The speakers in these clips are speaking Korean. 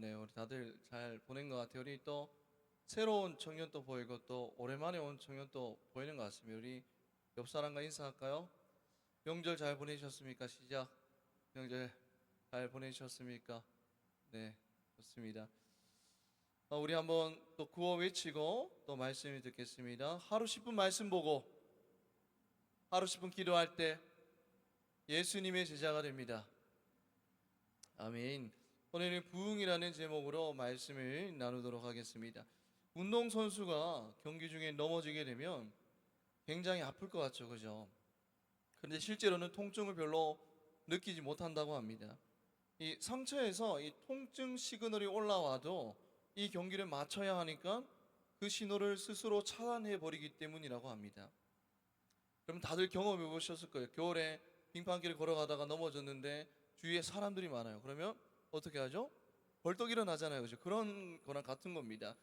네, 우리 다들 잘 보낸 것 같아요. 우리 또 새로운 청년 또 보이고 또 오랜만에 온 청년 또 보이는 것 같습니다. 우리 옆 사람과 인사할까요? 명절 잘 보내셨습니까? 시작. 명절 잘 보내셨습니까? 네, 좋습니다. 우리 한번 또 구호 외치고 또 말씀을 듣겠습니다. 하루 10분 말씀 보고 하루 10분 기도할 때 예수님의 제자가 됩니다. 아멘. 오늘은 부흥이라는 제목으로 말씀을 나누도록 하겠습니다. 운동선수가 경기 중에 넘어지게 되면 굉장히 아플 것 같죠, 그죠? 그런데 실제로는 통증을 별로 느끼지 못한다고 합니다. 이 상처에서 이 통증 시그널이 올라와도 이 경기를 맞춰야 하니까 그 신호를 스스로 차단해 버리기 때문이라고 합니다. 그럼 다들 경험해 보셨을 거예요. 겨울에 빙판길을 걸어가다가 넘어졌는데 주위에 사람들이 많아요. 그러면 어떻게 하죠? 벌떡 일어나잖아요. 그죠? 그런 거랑 같은 겁니다.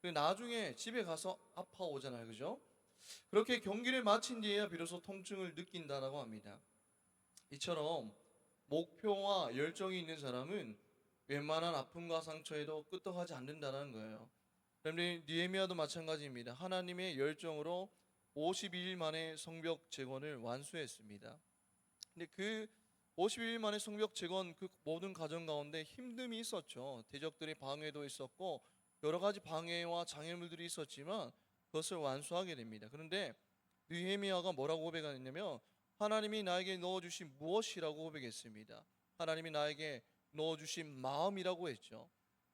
나중에 집에 가서 아파오잖아요. 그죠? 그렇게 경기를 마친 뒤에야 비로소 통증을 느낀다라고 합니다. 이처럼 목표와 열정이 있는 사람은 웬만한 아픔과 상처에도 끄떡하지 않는다는 거예요. 그런데 느헤미야도 마찬가지입니다. 하나님의 열정으로 52일 만에 성벽 재건을 완수했습니다. 근데 그 52일 만에 성벽 재건 그 모든 과정 가운데 힘듦이 있었죠. 대적들의 방해도 있었고 여러 가지 방해와 장애물들이 있었지만 그것을 완수하게 됩니다. 그런데 느헤미야가 뭐라고 고백하냐면 하나님이 나에게 넣어주신 무엇이라고 고백했습니다. 하나님이 나에게 넣어주신 마음이라고 했죠.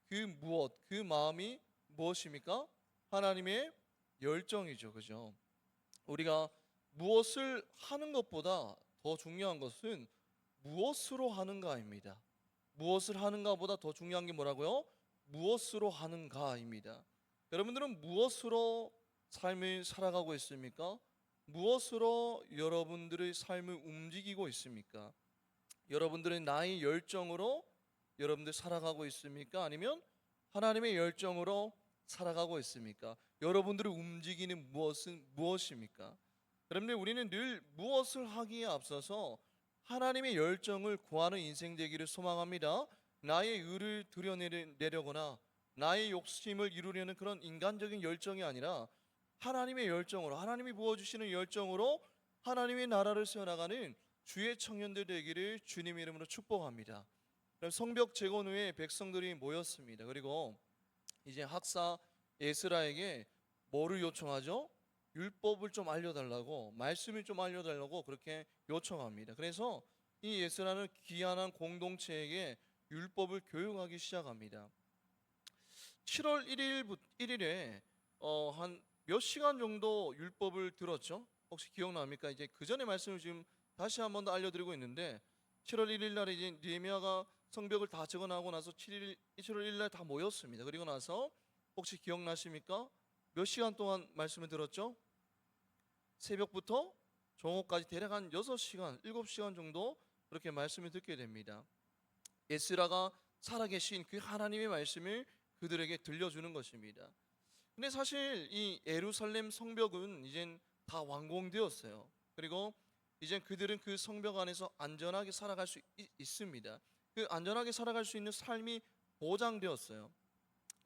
그 무엇, 그 마음이 무엇입니까? 하나님의 열정이죠. 그죠? 우리가 무엇을 하는 것보다 더 중요한 것은 무엇으로 하는가입니다. 무엇을 하는가보다 더 중요한 게 뭐라고요? 무엇으로 하는가입니다. 여러분들은 무엇으로 삶을 살아가고 있습니까? 무엇으로 여러분들의 삶을 움직이고 있습니까? 여러분들은 나의 열정으로 여러분들 살아가고 있습니까? 아니면 하나님의 열정으로 살아가고 있습니까? 여러분들을 움직이는 무엇은 무엇입니까? 여러분들 우리는 늘 무엇을 하기에 앞서서 하나님의 열정을 구하는 인생 되기를 소망합니다. 나의 의를 드러내려거나 나의 욕심을 이루려는 그런 인간적인 열정이 아니라 하나님의 열정으로, 하나님이 부어주시는 열정으로 하나님의 나라를 세워나가는 주의 청년들 되기를 주님 이름으로 축복합니다. 성벽 재건 후에 백성들이 모였습니다. 그리고 이제 학사 에스라에게 뭐를 요청하죠? 율법을 좀 알려달라고, 말씀을 좀 알려달라고 그렇게 요청합니다. 그래서 이 에스라는 귀환한 공동체에게 율법을 교육하기 시작합니다. 7월 1일에 한 몇 시간 정도 율법을 들었죠? 혹시 기억납니까? 이제 그 전에 말씀을 지금 다시 한 번 더 알려드리고 있는데 7월 1일 날에 이제 느헤미야가 성벽을 다 재건하고 나서 7월 1일 날 다 모였습니다. 그리고 나서 혹시 기억나십니까? 몇 시간 동안 말씀을 들었죠? 새벽부터 정오까지 대략 한 6시간, 7시간 정도 그렇게 말씀을 듣게 됩니다. 에스라가 살아계신 그 하나님의 말씀을 그들에게 들려주는 것입니다. 근데 사실 이 예루살렘 성벽은 이젠 다 완공되었어요. 그리고 이젠 그들은 그 성벽 안에서 안전하게 살아갈 수 있습니다. 그 안전하게 살아갈 수 있는 삶이 보장되었어요.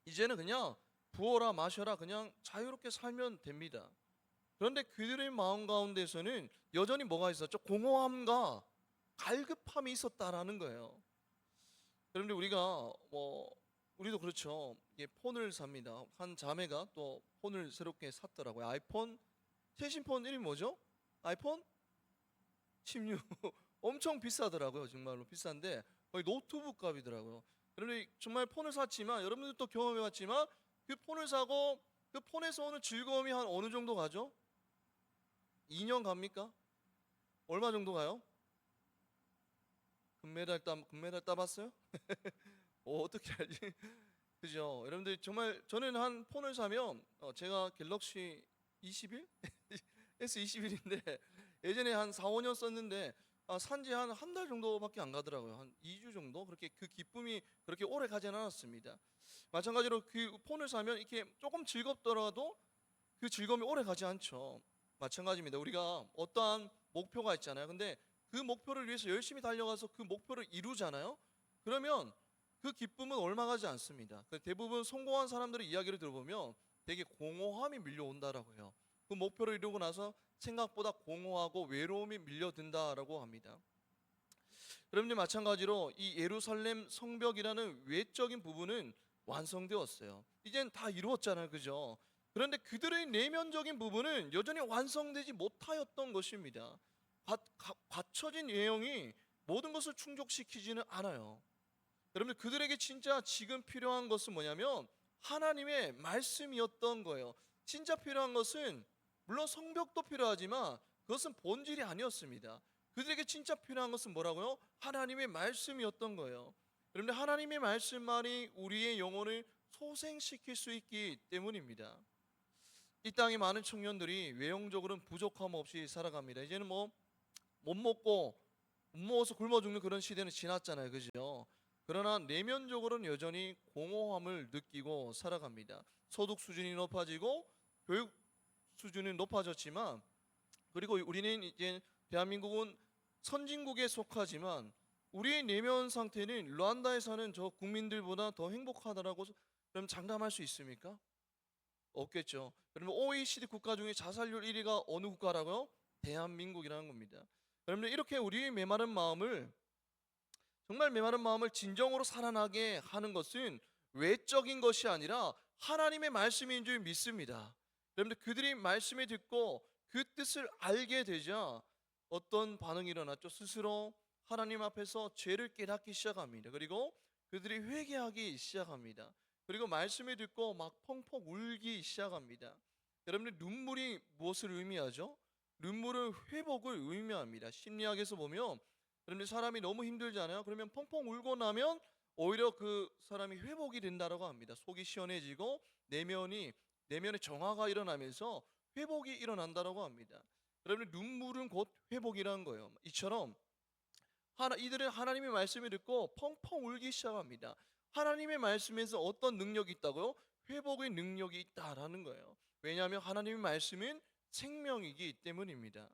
이제는 그냥 부어라 마셔라 그냥 자유롭게 살면 됩니다. 그런데 그들의 마음 가운데서는 여전히 뭐가 있었죠? 공허함과 갈급함이 있었다라는 거예요. 그런데 우리도 그렇죠. 이게 폰을 삽니다. 한 자매가 또 폰을 새롭게 샀더라고요. 아이폰 최신 폰 이름이 뭐죠? 아이폰 16 엄청 비싸더라고요. 정말로 비싼데 거의 노트북 값이더라고요. 그런데 정말 폰을 샀지만 여러분들도 경험해봤지만 그 폰을 사고 그 폰에서 오는 즐거움이 한 어느 정도 가죠? 2년 갑니까? 얼마 정도 가요? 금메달 따봤어요? 어떻게 알지? 그죠? 여러분들 정말 저는 한 폰을 사면 제가 갤럭시 21? S21인데 예전에 한 4, 5년 썼는데 산지 한 달 정도밖에 안 가더라고요. 한 2주 정도? 그렇게 그 기쁨이 그렇게 오래 가진 않았습니다. 마찬가지로 그 폰을 사면 이렇게 조금 즐겁더라도 그 즐거움이 오래 가지 않죠. 마찬가지입니다. 우리가 어떠한 목표가 있잖아요. 근데 그 목표를 위해서 열심히 달려가서 그 목표를 이루잖아요. 그러면 그 기쁨은 얼마가지 않습니다. 대부분 성공한 사람들의 이야기를 들어보면 되게 공허함이 밀려온다라고 해요. 그 목표를 이루고 나서 생각보다 공허하고 외로움이 밀려든다라고 합니다. 여러분들 마찬가지로 이 예루살렘 성벽이라는 외적인 부분은 완성되었어요. 이젠 다 이루었잖아요, 그죠? 그런데 그들의 내면적인 부분은 여전히 완성되지 못하였던 것입니다. 갖춰진 내용이 모든 것을 충족시키지는 않아요. 여러분들 그들에게 진짜 지금 필요한 것은 뭐냐면 하나님의 말씀이었던 거예요. 진짜 필요한 것은 물론 성벽도 필요하지만 그것은 본질이 아니었습니다. 그들에게 진짜 필요한 것은 뭐라고요? 하나님의 말씀이었던 거예요. 여러분들 하나님의 말씀만이 우리의 영혼을 소생시킬 수 있기 때문입니다. 이 땅에 많은 청년들이 외형적으로는 부족함 없이 살아갑니다. 이제는 뭐 못 먹고 못 먹어서 굶어 죽는 그런 시대는 지났잖아요, 그죠? 그러나 내면적으로는 여전히 공허함을 느끼고 살아갑니다. 소득 수준이 높아지고 교육 수준이 높아졌지만, 그리고 우리는 이제 대한민국은 선진국에 속하지만 우리의 내면 상태는 르완다에 사는 저 국민들보다 더 행복하다라고 그럼 장담할 수 있습니까? 없겠죠. 그러면 OECD 국가 중에 자살률 1위가 어느 국가라고요? 대한민국이라는 겁니다. 여러분들 이렇게 우리의 메마른 마음을 정말 메마른 마음을 진정으로 살아나게 하는 것은 외적인 것이 아니라 하나님의 말씀인 줄 믿습니다. 여러분들 그들이 말씀을 듣고 그 뜻을 알게 되자 어떤 반응이 일어났죠? 스스로 하나님 앞에서 죄를 깨닫기 시작합니다. 그리고 그들이 회개하기 시작합니다. 그리고 말씀을 듣고 막 펑펑 울기 시작합니다. 여러분들 눈물이 무엇을 의미하죠? 눈물은 회복을 의미합니다. 심리학에서 보면 여러분들 사람이 너무 힘들잖아요. 그러면 펑펑 울고 나면 오히려 그 사람이 회복이 된다라고 합니다. 속이 시원해지고 내면의 정화가 일어나면서 회복이 일어난다라고 합니다. 여러분 눈물은 곧 회복이라는 거예요. 이처럼 이들은 하나님의 말씀을 듣고 펑펑 울기 시작합니다. 하나님의 말씀에서 어떤 능력이 있다고요? 회복의 능력이 있다라는 거예요. 왜냐하면 하나님의 말씀은 생명이기 때문입니다.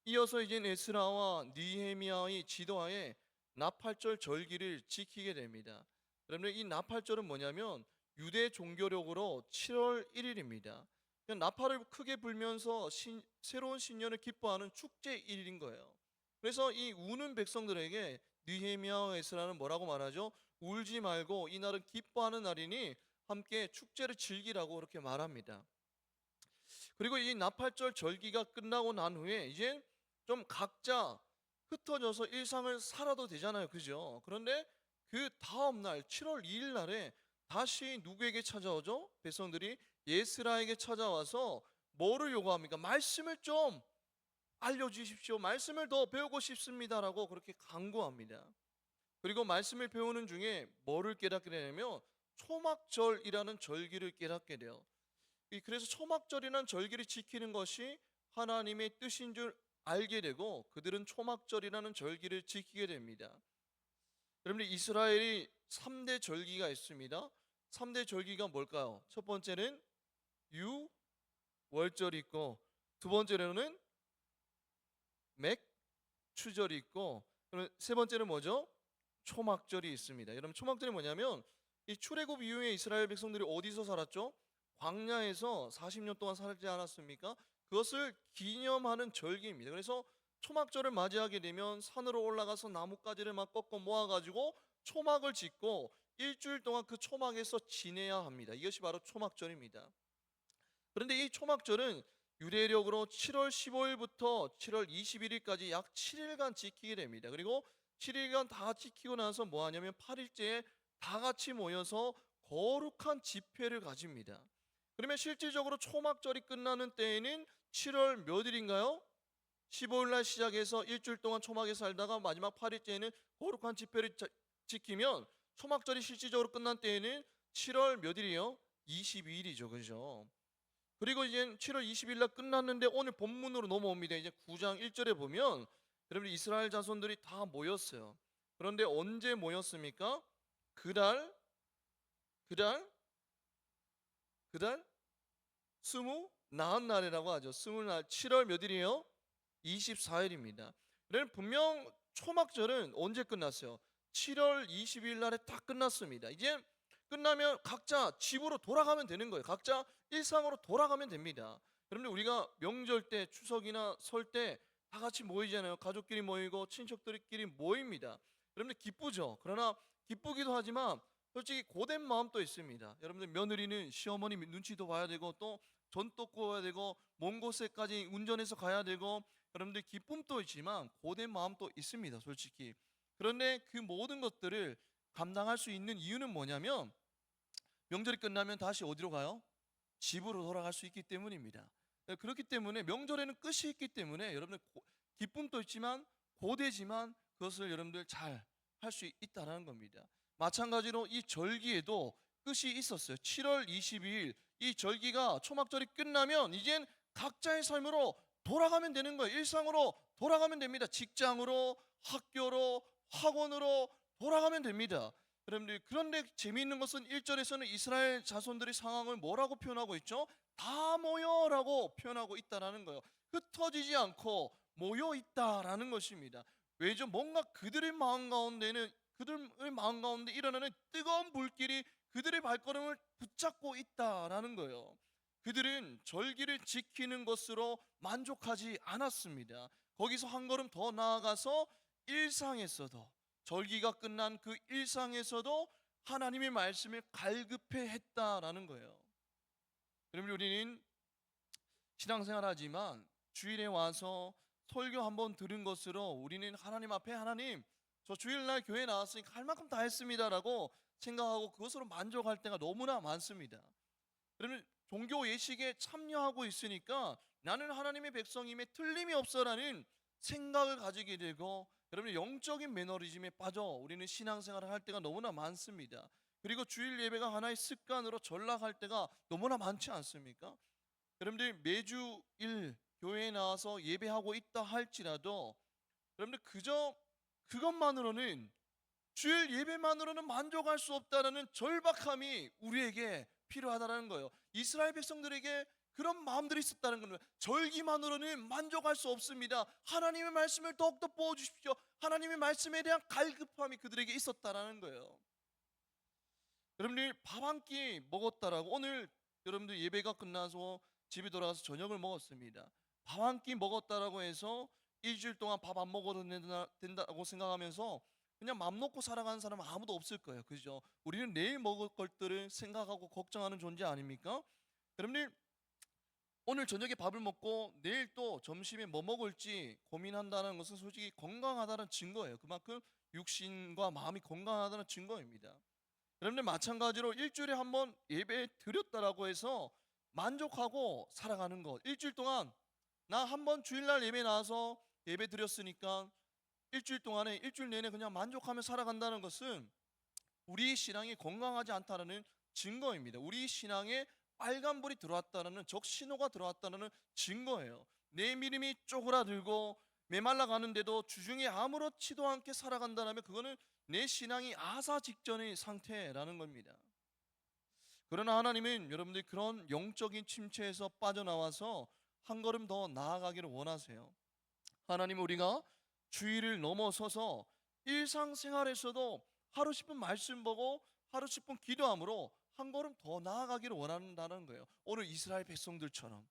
이어서 이제 에스라와 느헤미야의 지도하에 나팔절 절기를 지키게 됩니다. 여러분 이 나팔절은 뭐냐면 유대 종교력으로 7월 1일입니다. 나팔을 크게 불면서 새로운 신년을 기뻐하는 축제일인 거예요. 그래서 이 우는 백성들에게 느헤미야와 에스라는 뭐라고 말하죠? 울지 말고 이날은 기뻐하는 날이니 함께 축제를 즐기라고 그렇게 말합니다. 그리고 이 나팔절 절기가 끝나고 난 후에 이제 좀 각자 흩어져서 일상을 살아도 되잖아요, 그죠? 그런데 그 다음 날 7월 2일 날에 다시 누구에게 찾아오죠? 백성들이 예스라에게 찾아와서 뭐를 요구합니까? 말씀을 좀 알려주십시오. 말씀을 더 배우고 싶습니다라고 그렇게 간구합니다. 그리고 말씀을 배우는 중에 뭐를 깨닫게 되냐면 초막절이라는 절기를 깨닫게 돼요. 그래서 초막절이라는 절기를 지키는 것이 하나님의 뜻인 줄 알게 되고 그들은 초막절이라는 절기를 지키게 됩니다. 여러분들 이스라엘이 3대 절기가 있습니다. 3대 절기가 뭘까요? 첫 번째는 유월절이 있고 두 번째로는 맥추절이 있고 세 번째는 뭐죠? 초막절이 있습니다. 여러분 초막절이 뭐냐면 이 출애굽 이후에 이스라엘 백성들이 어디서 살았죠? 광야에서 40년 동안 살지 않았습니까? 그것을 기념하는 절기입니다. 그래서 초막절을 맞이하게 되면 산으로 올라가서 나뭇가지를 막 꺾어 모아가지고 초막을 짓고 일주일 동안 그 초막에서 지내야 합니다. 이것이 바로 초막절입니다. 그런데 이 초막절은 유대력으로 7월 15일부터 7월 21일까지 약 7일간 지키게 됩니다. 그리고 7일간 다 지키고 나서 뭐 하냐면 8일째에 다 같이 모여서 거룩한 집회를 가집니다. 그러면 실질적으로 초막절이 끝나는 때에는 7월 몇 일인가요? 15일 날 시작해서 일주일 동안 초막에 살다가 마지막 8일째에는 거룩한 집회를 지키면 초막절이 실질적으로 끝난 때에는 7월 몇 일이요? 22일이죠. 그죠? 그리고 이제 7월 20일 날 끝났는데 오늘 본문으로 넘어옵니다. 이제 9장 1절에 보면 여러분 이스라엘 자손들이 다 모였어요. 그런데 언제 모였습니까? 그달 스무 나흔 날이라고 하죠. 스무 날 7월 몇 일이에요? 24일입니다. 그러면 분명 초막절은 언제 끝났어요? 7월 20일 날에 딱 끝났습니다. 이제 끝나면 각자 집으로 돌아가면 되는 거예요. 각자 일상으로 돌아가면 됩니다. 여러분들 우리가 명절 때 추석이나 설 때 다 같이 모이잖아요. 가족끼리 모이고 친척들끼리 모입니다. 여러분들 기쁘죠. 그러나 기쁘기도 하지만 솔직히 고된 마음도 있습니다. 여러분들 며느리는 시어머니 눈치도 봐야 되고 또 전도 구워야 되고 먼 곳에까지 운전해서 가야 되고 여러분들 기쁨도 있지만 고된 마음도 있습니다. 솔직히. 그런데 그 모든 것들을 감당할 수 있는 이유는 뭐냐면 명절이 끝나면 다시 어디로 가요? 집으로 돌아갈 수 있기 때문입니다. 그렇기 때문에 명절에는 끝이 있기 때문에 여러분들 기쁨도 있지만 고되지만 그것을 여러분들 잘 할 수 있다라는 겁니다. 마찬가지로 이 절기에도 끝이 있었어요. 7월 22일 이 절기가 초막절이 끝나면 이젠 각자의 삶으로 돌아가면 되는 거예요. 일상으로 돌아가면 됩니다. 직장으로, 학교로, 학원으로 돌아가면 됩니다. 여러분들 그런데 재미있는 것은 1절에서는 이스라엘 자손들의 상황을 뭐라고 표현하고 있죠? 다 모여라고 표현하고 있다라는 거예요. 흩어지지 않고 모여 있다라는 것입니다. 왜죠? 뭔가 그들의 마음 가운데 일어나는 뜨거운 불길이 그들의 발걸음을 붙잡고 있다라는 거예요. 그들은 절기를 지키는 것으로 만족하지 않았습니다. 거기서 한 걸음 더 나아가서 일상에서도 절기가 끝난 그 일상에서도 하나님의 말씀을 갈급해 했다라는 거예요. 그러면 우리는 신앙생활하지만 주일에 와서 설교 한번 들은 것으로 우리는 하나님 앞에 하나님 저 주일날 교회 나왔으니까 할 만큼 다 했습니다라고 생각하고 그것으로 만족할 때가 너무나 많습니다. 그러면 종교 예식에 참여하고 있으니까 나는 하나님의 백성임에 틀림이 없어라는 생각을 가지게 되고 여러분 영적인 매너리즘에 빠져 우리는 신앙생활을 할 때가 너무나 많습니다. 그리고 주일 예배가 하나의 습관으로 전락할 때가 너무나 많지 않습니까? 여러분들 매주 일 교회에 나와서 예배하고 있다 할지라도 여러분들 그저 그것만으로는 주일 예배만으로는 만족할 수 없다라는 절박함이 우리에게 필요하다는 거예요. 이스라엘 백성들에게 그런 마음들이 있었다는 겁니다. 절기만으로는 만족할 수 없습니다. 하나님의 말씀을 더욱더 보여주십시오. 하나님의 말씀에 대한 갈급함이 그들에게 있었다라는 거예요. 여러분들 밥 한 끼 먹었다라고 오늘 여러분들 예배가 끝나서 집에 돌아가서 저녁을 먹었습니다. 밥 한 끼 먹었다라고 해서 일주일 동안 밥 안 먹어도 된다고 생각하면서 그냥 맘 놓고 살아가는 사람은 아무도 없을 거예요. 그죠? 우리는 내일 먹을 것들을 생각하고 걱정하는 존재 아닙니까? 여러분들 오늘 저녁에 밥을 먹고 내일 또 점심에 뭐 먹을지 고민한다는 것은 솔직히 건강하다는 증거예요. 그만큼 육신과 마음이 건강하다는 증거입니다. 여러분들 마찬가지로 일주일에 한 번 예배 드렸다라고 해서 만족하고 살아가는 것. 일주일 동안 나 한 번 주일날 예배 나와서 예배 드렸으니까 일주일 동안에 일주일 내내 그냥 만족하며 살아간다는 것은 우리 신앙이 건강하지 않다는 증거입니다. 우리 신앙에 빨간불이 들어왔다는 적신호가 들어왔다는 증거예요. 내 믿음이 쪼그라들고 메말라 가는데도 주중에 아무렇지도 않게 살아간다면 그거는 내 신앙이 아사 직전의 상태라는 겁니다. 그러나 하나님은 여러분들이 그런 영적인 침체에서 빠져나와서 한 걸음 더 나아가기를 원하세요. 하나님 우리가 주의를 넘어서서 일상생활에서도 하루 10분 말씀 보고 하루 10분 기도함으로 한 걸음 더 나아가기를 원한다는 거예요. 오늘 이스라엘 백성들처럼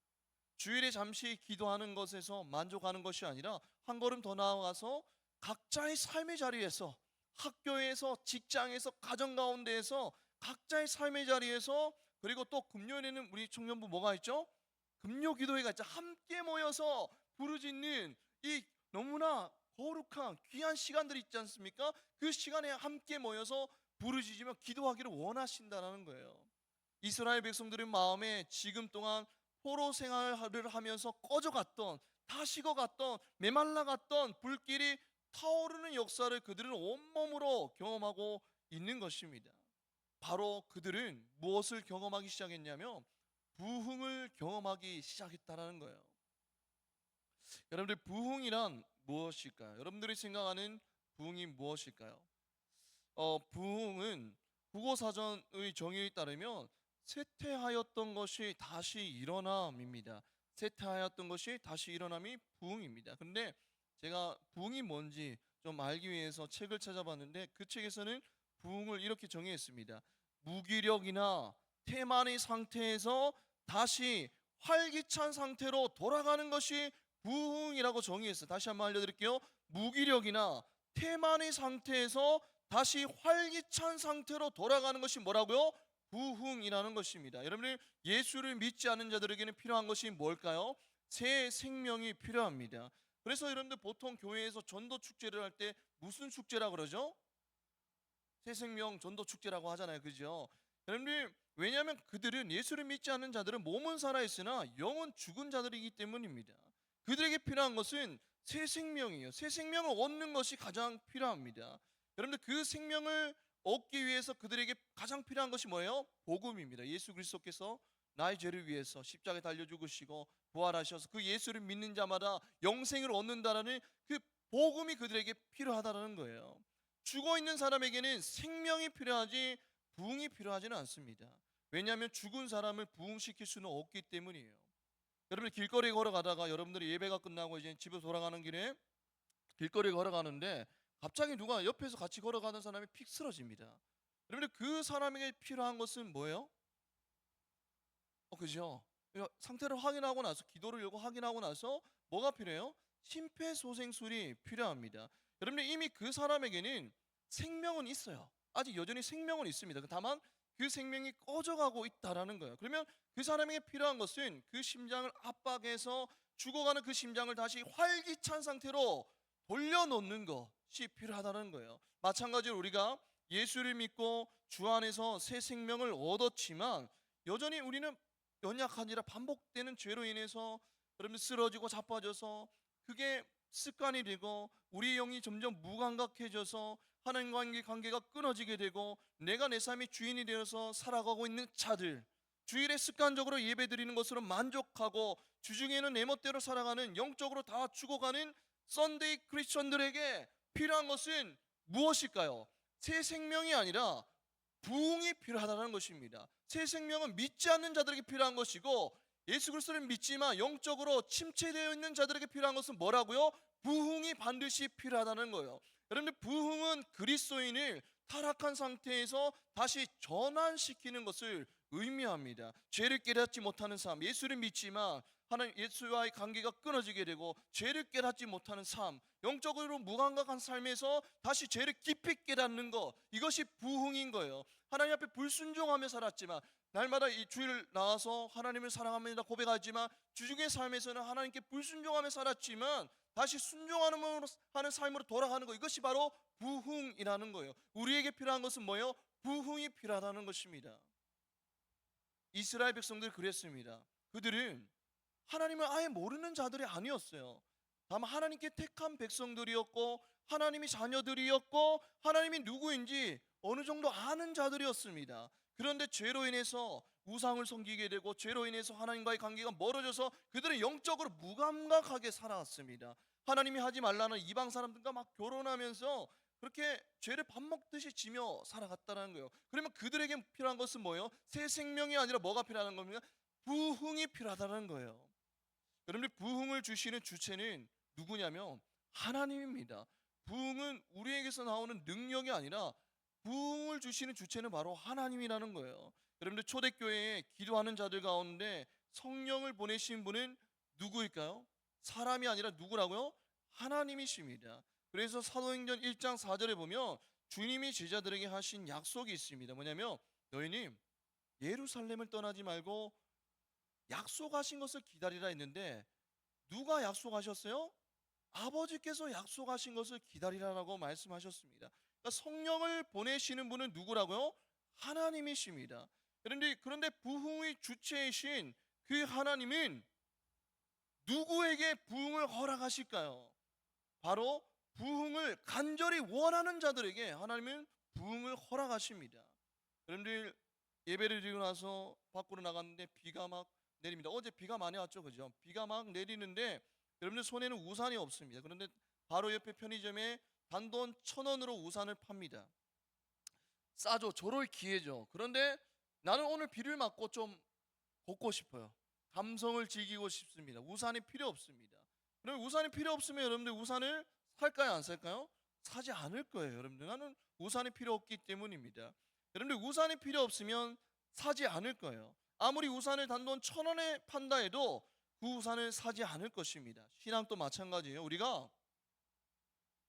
주일에 잠시 기도하는 것에서 만족하는 것이 아니라 한 걸음 더 나아가서 각자의 삶의 자리에서 학교에서 직장에서 가정 가운데에서 각자의 삶의 자리에서 그리고 또 금요일에는 우리 청년부 뭐가 있죠? 금요 기도회가 있죠. 함께 모여서 부르짖는 이 너무나 거룩한 귀한 시간들이 있지 않습니까? 그 시간에 함께 모여서 부르짖으며 기도하기를 원하신다는 거예요. 이스라엘 백성들의 마음에 지금 동안 포로 생활을 하면서 꺼져갔던 다 식어갔던 메말라갔던 불길이 타오르는 역사를 그들은 온몸으로 경험하고 있는 것입니다. 바로 그들은 무엇을 경험하기 시작했냐면 부흥을 경험하기 시작했다는 거예요. 여러분들 부흥이란 무엇일까요? 여러분들이 생각하는 부흥이 무엇일까요? 부흥은 국어사전의 정의에 따르면 쇠퇴하였던 것이 다시 일어남입니다. 쇠퇴하였던 것이 다시 일어남이 부흥입니다. 근데 제가 부흥이 뭔지 좀 알기 위해서 책을 찾아봤는데 그 책에서는 부흥을 이렇게 정의했습니다. 무기력이나 태만의 상태에서 다시 활기찬 상태로 돌아가는 것이 부흥이라고 정의했어요. 다시 한번 알려드릴게요. 무기력이나 태만의 상태에서 다시 활기찬 상태로 돌아가는 것이 뭐라고요? 부흥이라는 것입니다. 여러분들, 예수를 믿지 않는 자들에게는 필요한 것이 뭘까요? 새 생명이 필요합니다. 그래서 여러분들, 보통 교회에서 전도 축제를 할 때 무슨 축제라 그러죠? 새 생명 전도 축제라고 하잖아요. 그죠? 여러분들, 왜냐하면 그들은, 예수를 믿지 않는 자들은 몸은 살아있으나 영은 죽은 자들이기 때문입니다. 그들에게 필요한 것은 새 생명이에요. 새 생명을 얻는 것이 가장 필요합니다. 여러분들, 그 생명을 얻기 위해서 그들에게 가장 필요한 것이 뭐예요? 복음입니다. 예수 그리스도께서 나의 죄를 위해서 십자가에 달려 죽으시고 부활하셔서 그 예수를 믿는 자마다 영생을 얻는다라는 그 복음이 그들에게 필요하다는 거예요. 죽어 있는 사람에게는 생명이 필요하지 부흥이 필요하지는 않습니다. 왜냐하면 죽은 사람을 부흥시킬 수는 없기 때문이에요. 여러분, 길거리에 걸어가다가 여러분들이 예배가 끝나고 이제 집에 돌아가는 길에 길거리에 걸어가는데 갑자기 누가 옆에서 같이 걸어가는 사람이 픽 쓰러집니다. 여러분들, 그 사람에게 필요한 것은 뭐예요? 그죠? 상태를 확인하고 나서, 기도를 열고 확인하고 나서 뭐가 필요해요? 심폐소생술이 필요합니다. 여러분들, 이미 그 사람에게는 생명은 있어요. 아직 여전히 생명은 있습니다. 다만 그 생명이 꺼져가고 있다라는 거예요. 그러면 그 사람에게 필요한 것은 그 심장을 압박해서 죽어가는 그 심장을 다시 활기찬 상태로 돌려놓는 것이 필요하다는 거예요. 마찬가지로 우리가 예수를 믿고 주 안에서 새 생명을 얻었지만 여전히 우리는 연약하니라 반복되는 죄로 인해서 여러분 쓰러지고 자빠져서 그게 습관이 되고 우리 영이 점점 무감각해져서 하나님과의 관계가 끊어지게 되고 내가 내 삶의 주인이 되어서 살아가고 있는 자들, 주일에 습관적으로 예배드리는 것으로 만족하고 주중에는 내 멋대로 살아가는, 영적으로 다 죽어가는 썬데이 크리스천들에게 필요한 것은 무엇일까요? 새 생명이 아니라 부흥이 필요하다는 것입니다. 새 생명은 믿지 않는 자들에게 필요한 것이고 예수 그리스도를 믿지만 영적으로 침체되어 있는 자들에게 필요한 것은 뭐라고요? 부흥이 반드시 필요하다는 거예요. 여러분들, 부흥은 그리스도인을 타락한 상태에서 다시 전환시키는 것을 의미합니다. 죄를 깨닫지 못하는 삶, 예수를 믿지만 하나님 예수와의 관계가 끊어지게 되고 죄를 깨닫지 못하는 삶, 영적으로 무감각한 삶에서 다시 죄를 깊이 깨닫는 것, 이것이 부흥인 거예요. 하나님 앞에 불순종하며 살았지만, 날마다 이 주일 나와서 하나님을 사랑합니다 고백하지만 주중의 삶에서는 하나님께 불순종하며 살았지만 다시 순종하는 삶으로 돌아가는 것, 이것이 바로 부흥이라는 거예요. 우리에게 필요한 것은 뭐예요? 부흥이 필요하다는 것입니다. 이스라엘 백성들 그랬습니다. 그들은 하나님을 아예 모르는 자들이 아니었어요. 다만 하나님께 택한 백성들이었고 하나님이 자녀들이었고 하나님이 누구인지 어느 정도 아는 자들이었습니다. 그런데 죄로 인해서 우상을 섬기게 되고 죄로 인해서 하나님과의 관계가 멀어져서 그들은 영적으로 무감각하게 살아왔습니다. 하나님이 하지 말라는 이방 사람들과 막 결혼하면서 그렇게 죄를 밥 먹듯이 지며 살아갔다는 거예요. 그러면 그들에게 필요한 것은 뭐예요? 새 생명이 아니라 뭐가 필요한 겁니까? 부흥이 필요하다는 거예요. 여러분들, 부흥을 주시는 주체는 누구냐면 하나님입니다. 부흥은 우리에게서 나오는 능력이 아니라 부흥을 주시는 주체는 바로 하나님이라는 거예요. 여러분들, 초대교회에 기도하는 자들 가운데 성령을 보내신 분은 누구일까요? 사람이 아니라 누구라고요? 하나님이십니다. 그래서 사도행전 1장 4절에 보면 주님이 제자들에게 하신 약속이 있습니다. 뭐냐면 너희는 예루살렘을 떠나지 말고 약속하신 것을 기다리라 했는데 누가 약속하셨어요? 아버지께서 약속하신 것을 기다리라라고 말씀하셨습니다. 그러니까 성령을 보내시는 분은 누구라고요? 하나님이십니다. 그런데 부흥의 주체이신 그 하나님은 누구에게 부흥을 허락하실까요? 바로 부흥을 간절히 원하는 자들에게 하나님은 부흥을 허락하십니다. 여러분들, 예배를 드리고 나서 밖으로 나갔는데 비가 막 내립니다. 어제 비가 많이 왔죠, 그죠? 비가 막 내리는데 여러분들 손에는 우산이 없습니다. 그런데 바로 옆에 편의점에 단돈 1,000원으로 우산을 팝니다. 싸죠. 저럴 기회죠. 그런데 나는 오늘 비를 맞고 좀 걷고 싶어요. 감성을 즐기고 싶습니다. 우산이 필요 없습니다. 그럼 우산이 필요 없으면 여러분들 우산을 살까요, 안 살까요? 사지 않을 거예요. 여러분들, 나는 우산이 필요 없기 때문입니다. 여러분들, 우산이 필요 없으면 사지 않을 거예요. 아무리 우산을 단돈 1,000원에 판다 해도 그 우산을 사지 않을 것입니다. 신앙도 마찬가지예요. 우리가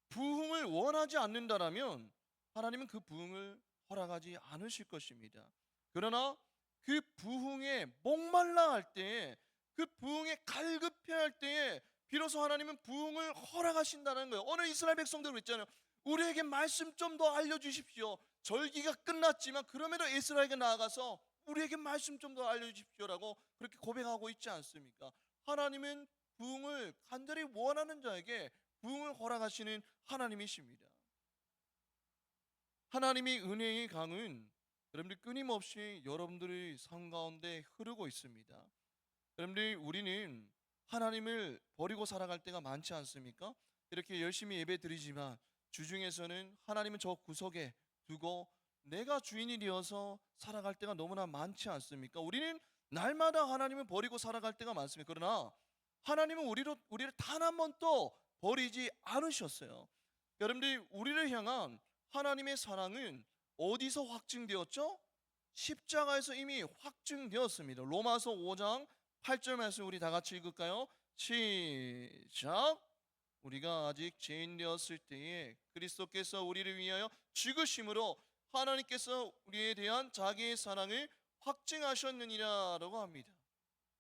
부흥을 원하지 않는다라면 하나님은 그 부흥을 허락하지 않으실 것입니다. 그러나 그 부흥에 목말라 할 때에, 그 부흥에 갈급해 할 때에 비로소 하나님은 부흥을 허락하신다는 거예요. 오늘 이스라엘 백성들 그랬잖아요. 우리에게 말씀 좀 더 알려주십시오. 절기가 끝났지만 그럼에도 이스라엘에게 나아가서 우리에게 말씀 좀 더 알려주십시오라고 그렇게 고백하고 있지 않습니까? 하나님은 부흥을 간절히 원하는 자에게 부흥을 허락하시는 하나님이십니다. 하나님의 은혜의 강은 여러분들 끊임없이 여러분들의 삶 가운데 흐르고 있습니다. 여러분들, 우리는 하나님을 버리고 살아갈 때가 많지 않습니까? 이렇게 열심히 예배 드리지만 주중에서는 하나님은 저 구석에 두고 내가 주인이 되어서 살아갈 때가 너무나 많지 않습니까? 우리는 날마다 하나님을 버리고 살아갈 때가 많습니다. 그러나 하나님은 우리를 단 한 번도 버리지 않으셨어요. 여러분들, 우리를 향한 하나님의 사랑은 어디서 확증되었죠? 십자가에서 이미 확증되었습니다. 로마서 5장 8절 말씀 우리 다 같이 읽을까요? 시작. 우리가 아직 죄인 되었을 때에 그리스도께서 우리를 위하여 죽으심으로 하나님께서 우리에 대한 자기의 사랑을 확증하셨느니라 라고 합니다.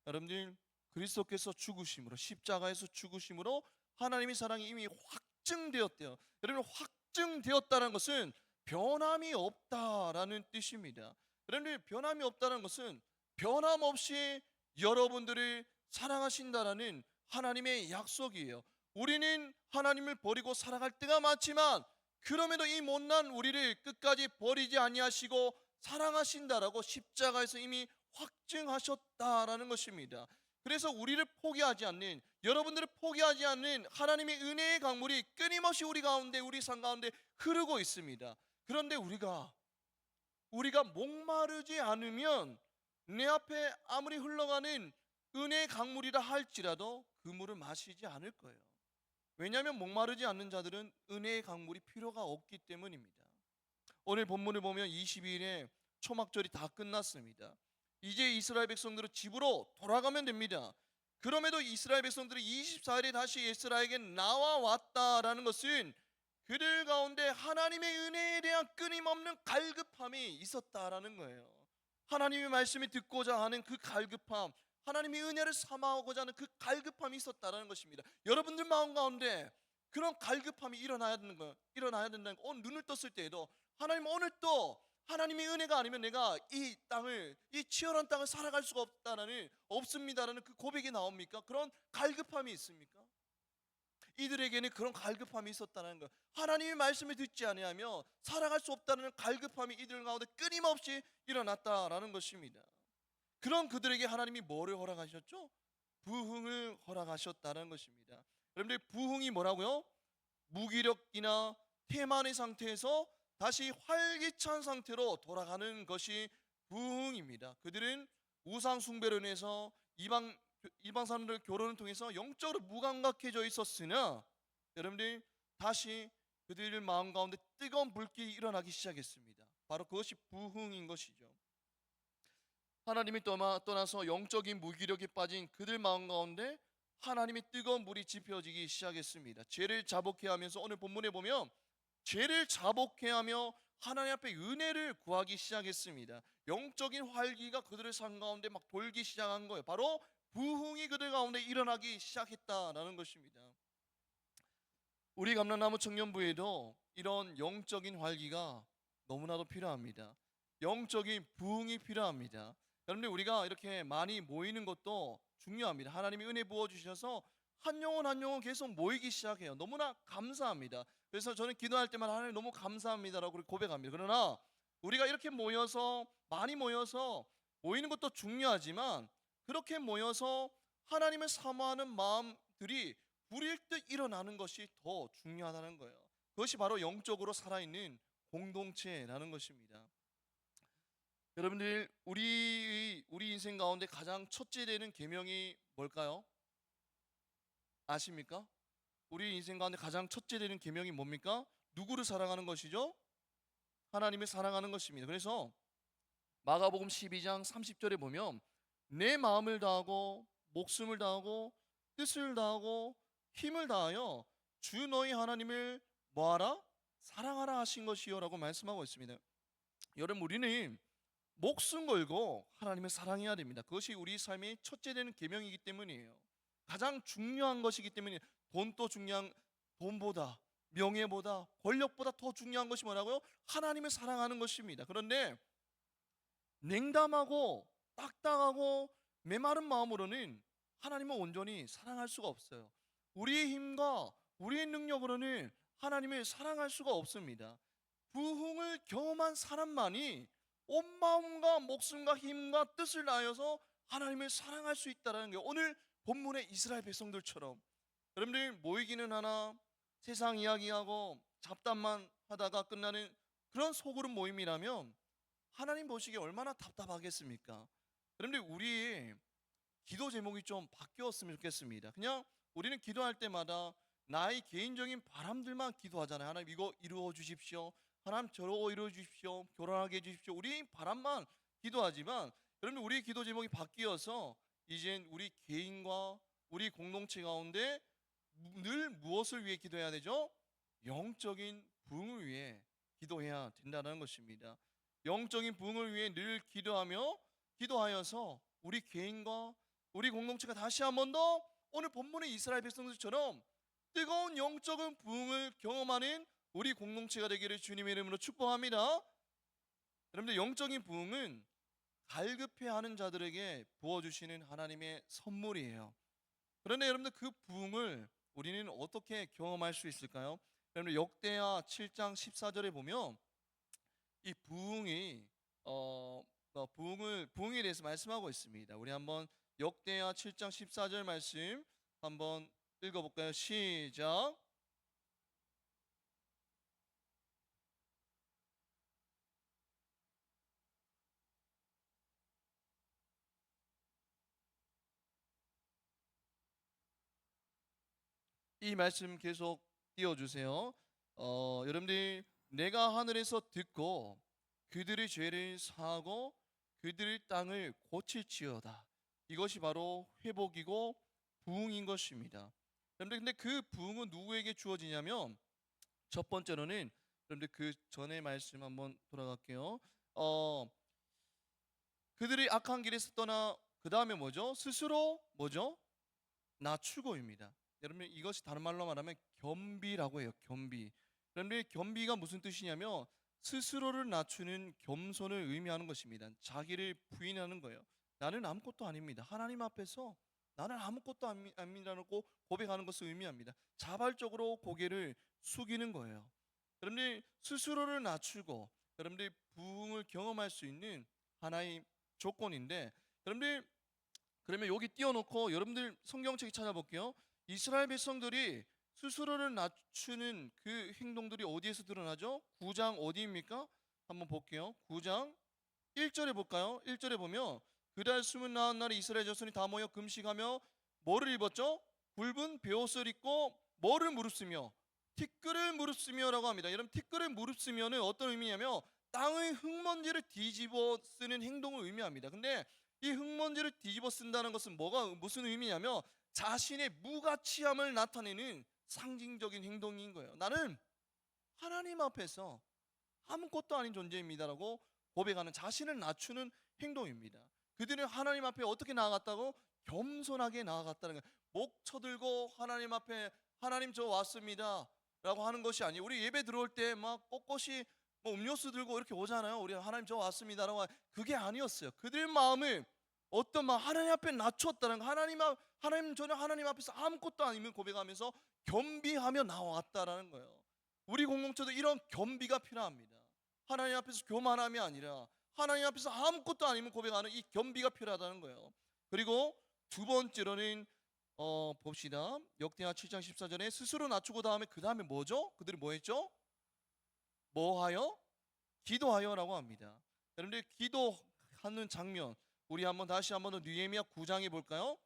여러분들, 그리스도께서 죽으심으로, 십자가에서 죽으심으로 하나님의 사랑이 이미 확증되었대요. 여러분, 확증되었다는 것은 변함이 없다라는 뜻입니다. 여러분들, 변함이 없다는 것은 변함없이 여러분들을 사랑하신다라는 하나님의 약속이에요. 우리는 하나님을 버리고 살아갈 때가 많지만 그럼에도 이 못난 우리를 끝까지 버리지 아니하시고 사랑하신다라고 십자가에서 이미 확증하셨다라는 것입니다. 그래서 우리를 포기하지 않는, 여러분들을 포기하지 않는 하나님의 은혜의 강물이 끊임없이 우리 가운데, 우리 삶 가운데 흐르고 있습니다. 그런데 우리가 목마르지 않으면 내 앞에 아무리 흘러가는 은혜의 강물이라 할지라도 그 물을 마시지 않을 거예요. 왜냐하면 목마르지 않는 자들은 은혜의 강물이 필요가 없기 때문입니다. 오늘 본문을 보면 22일에 초막절이 다 끝났습니다. 이제 이스라엘 백성들은 집으로 돌아가면 됩니다. 그럼에도 이스라엘 백성들이 24일에 다시 에스라에게 나와 왔다라는 것은 그들 가운데 하나님의 은혜에 대한 끊임없는 갈급함이 있었다라는 거예요. 하나님의 말씀을 듣고자 하는 그 갈급함, 하나님의 은혜를 삼아오고자 하는 그 갈급함이 있었다라는 것입니다. 여러분들 마음 가운데 그런 갈급함이 일어나야 된다는 거예요. 오늘 눈을 떴을 때에도 하나님, 오늘 또 하나님의 은혜가 아니면 내가 이 땅을, 이 치열한 땅을 살아갈 수가 없습니다라는 그 고백이 나옵니까? 그런 갈급함이 있습니까? 이들에게는 그런 갈급함이 있었다는 거예요. 하나님의 말씀을 듣지 아니하며 살아갈 수 없다는 갈급함이 이들 가운데 끊임없이 일어났다라는 것입니다. 그런 그들에게 하나님이 뭐를 허락하셨죠? 부흥을 허락하셨다는 것입니다. 여러분들, 부흥이 뭐라고요? 무기력이나 태만의 상태에서 다시 활기찬 상태로 돌아가는 것이 부흥입니다. 그들은 우상 숭배로 인해서 이방 사람들 결혼을 통해서 영적으로 무감각해져 있었으나 여러분들, 다시 그들 마음 가운데 뜨거운 불길이 일어나기 시작했습니다. 바로 그것이 부흥인 것이죠. 하나님이 떠나서 영적인 무기력에 빠진 그들 마음 가운데 하나님의 뜨거운 물이 지펴지기 시작했습니다. 죄를 자복해 하면서, 오늘 본문에 보면 죄를 자복해 하며 하나님 앞에 은혜를 구하기 시작했습니다. 영적인 활기가 그들의 삶 가운데 막 돌기 시작한 거예요. 바로 부흥이 그들 가운데 일어나기 시작했다라는 것입니다. 우리 감람나무 청년부에도 이런 영적인 활기가 너무나도 필요합니다. 영적인 부흥이 필요합니다. 여러분들, 우리가 이렇게 많이 모이는 것도 중요합니다. 하나님이 은혜 부어주셔서 한 영혼 한 영혼 계속 모이기 시작해요. 너무나 감사합니다. 그래서 저는 기도할 때마다 하나님 너무 감사합니다라고 고백합니다. 그러나 우리가 이렇게 많이 모여서 모이는 것도 중요하지만 그렇게 모여서 하나님을 사모하는 마음들이 불일 듯 일어나는 것이 더 중요하다는 거예요. 그것이 바로 영적으로 살아있는 공동체라는 것입니다. 여러분들, 우리 인생 가운데 가장 첫째 되는 계명이 뭘까요? 아십니까? 우리 인생 가운데 가장 첫째 되는 계명이 뭡니까? 누구를 사랑하는 것이죠? 하나님을 사랑하는 것입니다. 그래서 마가복음 12장 30절에 보면 내 마음을 다하고 목숨을 다하고 뜻을 다하고 힘을 다하여 주 너희 하나님을 뭐하라? 사랑하라 하신 것이요 라고 말씀하고 있습니다. 여러분, 우리는 목숨 걸고 하나님을 사랑해야 됩니다. 그것이 우리 삶의 첫째 되는 계명이기 때문이에요. 가장 중요한 것이기 때문에 돈도 중요한, 돈보다 명예보다 권력보다 더 중요한 것이 뭐라고요? 하나님을 사랑하는 것입니다. 그런데 냉담하고 딱딱하고 메마른 마음으로는 하나님을 온전히 사랑할 수가 없어요. 우리의 힘과 우리의 능력으로는 하나님을 사랑할 수가 없습니다. 부흥을 경험한 사람만이 온 마음과 목숨과 힘과 뜻을 다하여서 하나님을 사랑할 수 있다는 게, 오늘 본문의 이스라엘 백성들처럼 여러분들 모이기는 하나 세상 이야기하고 잡담만 하다가 끝나는 그런 소그룹 모임이라면 하나님 보시기에 얼마나 답답하겠습니까? 여러분들, 우리의 기도 제목이 좀 바뀌었으면 좋겠습니다. 그냥 우리는 기도할 때마다 나의 개인적인 바람들만 기도하잖아요. 하나님 이거 이루어 주십시오. 하나님 저거 이루어 주십시오. 결혼하게 해 주십시오. 우리 바람만 기도하지만 여러분, 우리의 기도 제목이 바뀌어서 이젠 우리 개인과 우리 공동체 가운데 늘 무엇을 위해 기도해야 되죠? 영적인 부흥을 위해 기도해야 된다는 것입니다. 영적인 부흥을 위해 늘 기도하여서 우리 개인과 우리 공동체가 다시 한 번 더 오늘 본문의 이스라엘 백성들처럼 뜨거운 영적인 부흥을 경험하는 우리 공동체가 되기를 주님의 이름으로 축복합니다. 여러분들, 영적인 부흥은 갈급해하는 자들에게 부어주시는 하나님의 선물이에요. 그런데 여러분들, 그 부흥을 우리는 어떻게 경험할 수 있을까요? 여러분들, 역대하 7장 14절에 보면 이 부흥이 부흥에 대해서 말씀하고 있습니다. 우리 한번 역대하 7장 14절 말씀 한번 읽어볼까요? 시작. 이 말씀 계속 띄워주세요. 여러분들, 내가 하늘에서 듣고 그들의 죄를 사하고 그들의 땅을 고칠지어다. 이것이 바로 회복이고 부흥인 것입니다. 여러분들, 근데 그 부흥은 누구에게 주어지냐면, 첫 번째로는 여러분들 그 전에 말씀 한번 돌아갈게요. 그들이 악한 길에서 떠나 그 다음에 뭐죠? 스스로 뭐죠? 낮추고입니다. 여러분, 이것이 다른 말로 말하면 겸비라고 해요. 겸비. 여러분들, 겸비가 무슨 뜻이냐면 스스로를 낮추는 겸손을 의미하는 것입니다. 자기를 부인하는 거예요. 나는 아무것도 아닙니다. 하나님 앞에서 나는 아무것도 아닙니다라고 고백하는 것을 의미합니다. 자발적으로 고개를 숙이는 거예요. 여러분들, 스스로를 낮추고 여러분들 부흥을 경험할 수 있는 하나의 조건인데, 여러분들, 그러면 여기 띄워놓고 여러분들 성경책 찾아볼게요. 이스라엘 백성들이 스스로를 낮추는 그 행동들이 어디에서 드러나죠? 9장 어디입니까? 한번 볼게요. 9장 1절에 볼까요? 1절에 보면 그달 숨은 나은 날에 이스라엘 자손이 다 모여 금식하며 뭐를 입었죠? 굵은 베옷을 입고 뭐를 무릅쓰며 티끌을 무릅쓰며라고 합니다. 여러분, 티끌을 무릅쓰며는 어떤 의미냐면 땅의 흙먼지를 뒤집어 쓰는 행동을 의미합니다. 근데 이 흙먼지를 뒤집어 쓴다는 것은 무슨 의미냐면 자신의 무가치함을 나타내는 상징적인 행동인 거예요. 나는 하나님 앞에서 아무것도 아닌 존재입니다라고 고백하는, 자신을 낮추는 행동입니다. 그들은 하나님 앞에 어떻게 나아갔다고? 겸손하게 나아갔다는 거예요. 목 쳐들고 하나님 앞에 하나님 저 왔습니다 라고 하는 것이 아니에요. 우리 예배 들어올 때 막 꼿꼿이 뭐 음료수 들고 이렇게 오잖아요. 우리 하나님 저 왔습니다라고. 그게 아니었어요. 그들 마음을 어떤 막 하나님 앞에 낮췄다는 거, 하나님 저는 하나님 앞에서 아무것도 아니면 고백하면서 겸비하며 나왔다라는 거예요. 우리 공동체도 이런 겸비가 필요합니다. 하나님 앞에서 교만함이 아니라 하나님 앞에서 아무것도 아니면 고백하는 이 겸비가 필요하다는 거예요. 그리고 두 번째로는 봅시다. 역대하 7장 14절에 스스로 낮추고 그 다음에 뭐죠? 그들이 뭐 했죠? 뭐하여? 기도하여라고 합니다. 여러분들, 기도하는 장면 우리 다시 한번 더 느헤미야 9장에 볼까요?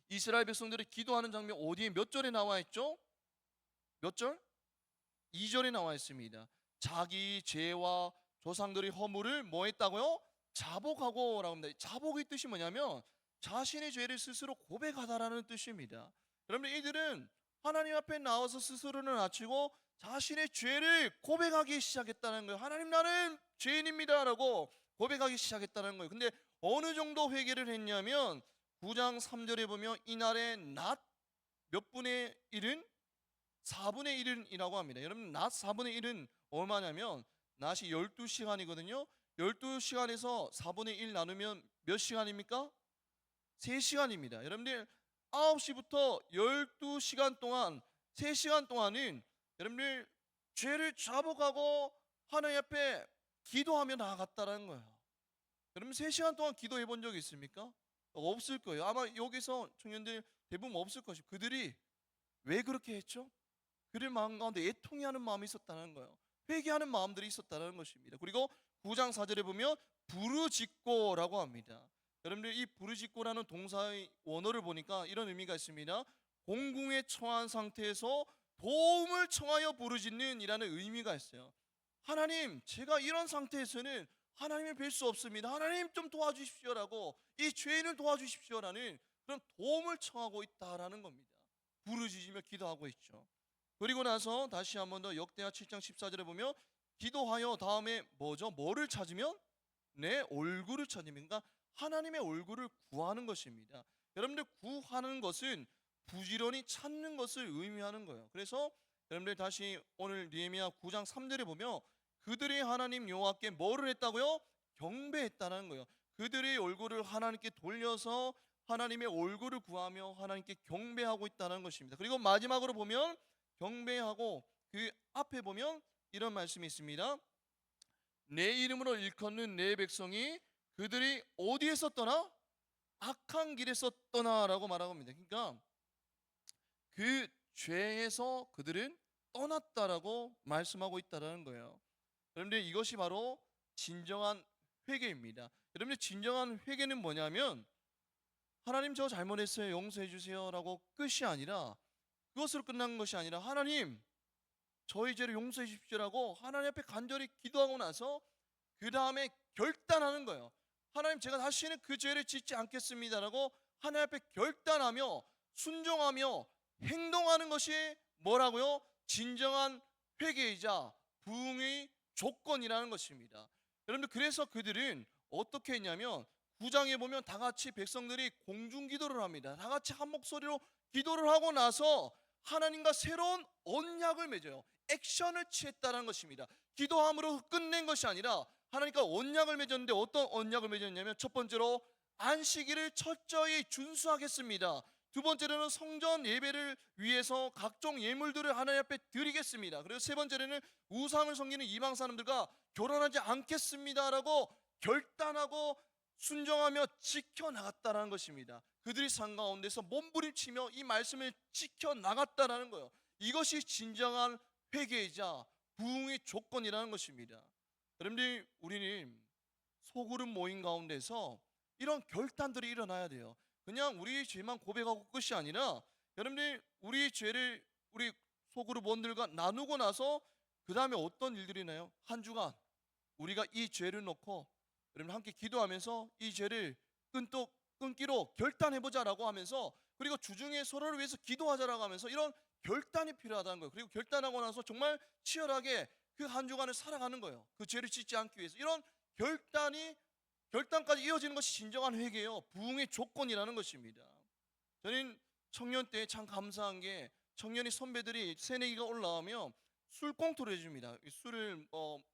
이스라엘 백성들이 기도하는 장면 어디에 몇 절에 나와 있죠? 몇 절? 2절에 나와 있습니다. 자기 죄와 조상들의 허물을 뭐 했다고요? 자복하고 라고 합니다. 자복의 뜻이 뭐냐면 자신의 죄를 스스로 고백하다라는 뜻입니다. 여러분, 이들은 하나님 앞에 나와서 스스로를 낮추고 자신의 죄를 고백하기 시작했다는 거예요. 하나님, 나는 죄인입니다 라고 고백하기 시작했다는 거예요. 근데 어느 정도 회개를 했냐면 9장 3절에 보면 이날의 낮 몇 분의 1은 4분의 1이라고 합니다. 여러분, 낮 4분의 1은 얼마냐면 낮이 12시간이거든요. 12시간에서 4분의 1 나누면 몇 시간입니까? 3시간입니다. 여러분들, 9시부터 12시간 동안 3시간 동안은 여러분들 죄를 자복하고 하나님 앞에 기도하며 나아갔다는 거예요. 여러분, 3시간 동안 기도해 본 적이 있습니까? 없을 거예요. 아마 여기서 청년들 대부분 없을 것이고, 그들이 왜 그렇게 했죠? 그들 마음 가운데 애통해하는 마음이 있었다는 거예요. 회개하는 마음들이 있었다는 것입니다. 그리고 9장 4절에 보면 부르짖고라고 합니다. 여러분들, 이 부르짖고라는 동사의 원어를 보니까 이런 의미가 있습니다. 공궁에 처한 상태에서 도움을 청하여 부르짖는 이라는 의미가 있어요. 하나님, 제가 이런 상태에서는 하나님을 뵐 수 없습니다. 하나님 좀 도와주십시오라고, 이 죄인을 도와주십시오라는 그런 도움을 청하고 있다라는 겁니다. 부르짖으며 기도하고 있죠. 그리고 나서 다시 한 번 더 역대하 7장 14절에 보면 기도하여 다음에 뭐죠? 뭐를 찾으면? 내 얼굴을 찾으면, 그러니까 하나님의 얼굴을 구하는 것입니다. 여러분들, 구하는 것은 부지런히 찾는 것을 의미하는 거예요. 그래서 여러분들 다시 오늘 느헤미야 9장 3절에 보면 그들이 하나님 여호와께 뭐를 했다고요? 경배했다는 거예요. 그들의 얼굴을 하나님께 돌려서 하나님의 얼굴을 구하며 하나님께 경배하고 있다는 것입니다. 그리고 마지막으로 보면 경배하고 그 앞에 보면 이런 말씀이 있습니다. 내 이름으로 일컫는 내 백성이 그들이 어디에서 떠나? 악한 길에서 떠나라고 말하고 있습니다. 그러니까 그 죄에서 그들은 떠났다라고 말씀하고 있다는 거예요. 여러분들, 이것이 바로 진정한 회개입니다. 여러분들, 진정한 회개는 뭐냐면 하나님, 저 잘못했어요, 용서해 주세요라고 끝이 아니라, 그것으로 끝난 것이 아니라 하나님, 저희 죄를 용서해 주십시오라고 하나님 앞에 간절히 기도하고 나서 그 다음에 결단하는 거예요. 하나님, 제가 다시는 그 죄를 짓지 않겠습니다라고 하나님 앞에 결단하며 순종하며 행동하는 것이 뭐라고요? 진정한 회개이자 부흥의 조건이라는 것입니다. 여러분들, 그래서 그들은 어떻게 했냐면 9장에 보면 다 같이 백성들이 공중 기도를 합니다. 다 같이 한 목소리로 기도를 하고 나서 하나님과 새로운 언약을 맺어요. 액션을 취했다는 것입니다. 기도함으로 끝낸 것이 아니라 하나님과 언약을 맺었는데, 어떤 언약을 맺었냐면 첫 번째로 안식일을 철저히 준수하겠습니다. 두 번째로는 성전 예배를 위해서 각종 예물들을 하나님 앞에 드리겠습니다. 그리고 세 번째로는 우상을 섬기는 이방 사람들과 결혼하지 않겠습니다라고 결단하고 순종하며 지켜나갔다는 것입니다. 그들이 산 가운데서 몸부림치며 이 말씀을 지켜나갔다는 거예요. 이것이 진정한 회개이자 부흥의 조건이라는 것입니다. 여러분들, 우리는 소그룹 모임 가운데서 이런 결단들이 일어나야 돼요. 그냥 우리 죄만 고백하고 끝이 아니라 여러분들, 우리 죄를 우리 소그룹 원들과 나누고 나서 그 다음에 어떤 일들이 나요? 한 주간 우리가 이 죄를 놓고 여러분 함께 기도하면서 이 죄를 끊기로 결단해보자라고 하면서, 그리고 주중에 서로를 위해서 기도하자라고 하면서 이런 결단이 필요하다는 거예요. 그리고 결단하고 나서 정말 치열하게 그 한 주간을 살아가는 거예요. 그 죄를 짓지 않기 위해서. 이런 결단까지 이어지는 것이 진정한 회개예요. 부흥의 조건이라는 것입니다. 저는 청년 때 참 감사한 게, 청년이 선배들이 새내기가 올라오면 술 꽁투를 해줍니다. 술을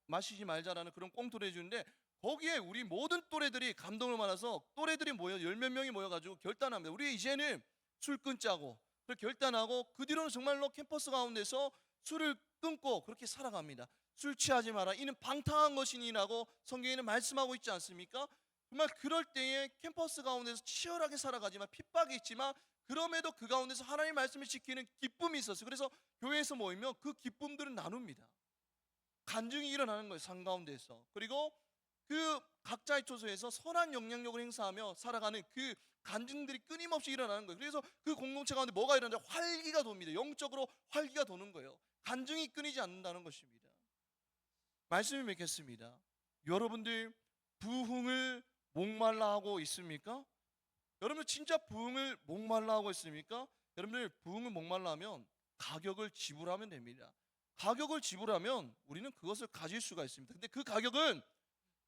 마시지 말자라는 그런 꽁투를 해주는데, 거기에 우리 모든 또래들이 감동을 받아서 또래들이 모여 열 몇 명이 모여가지고 결단합니다. 우리 이제는 술 끊자고 그렇게 결단하고, 그 뒤로는 정말로 캠퍼스 가운데서 술을 끊고 그렇게 살아갑니다. 술 취하지 마라, 이는 방탕한 것이니라고 성경에는 말씀하고 있지 않습니까? 정말 그럴 때에 캠퍼스 가운데서 치열하게 살아가지만 핍박이 있지만, 그럼에도 그 가운데서 하나님의 말씀을 지키는 기쁨이 있었어요. 그래서 교회에서 모이면 그 기쁨들을 나눕니다. 간증이 일어나는 거예요, 산 가운데서. 그리고 그 각자의 처소에서 선한 영향력을 행사하며 살아가는 그 간증들이 끊임없이 일어나는 거예요. 그래서 그 공동체 가운데 뭐가 일어나죠? 활기가 돕니다. 영적으로 활기가 도는 거예요. 간증이 끊이지 않는다는 것입니다. 말씀을 맺겠습니다. 여러분들 부흥을 목말라 하고 있습니까? 여러분 진짜 부흥을 목말라 하고 있습니까? 여러분들 부흥을 목말라 하면 가격을 지불하면 됩니다. 가격을 지불하면 우리는 그것을 가질 수가 있습니다. 근데 그 가격은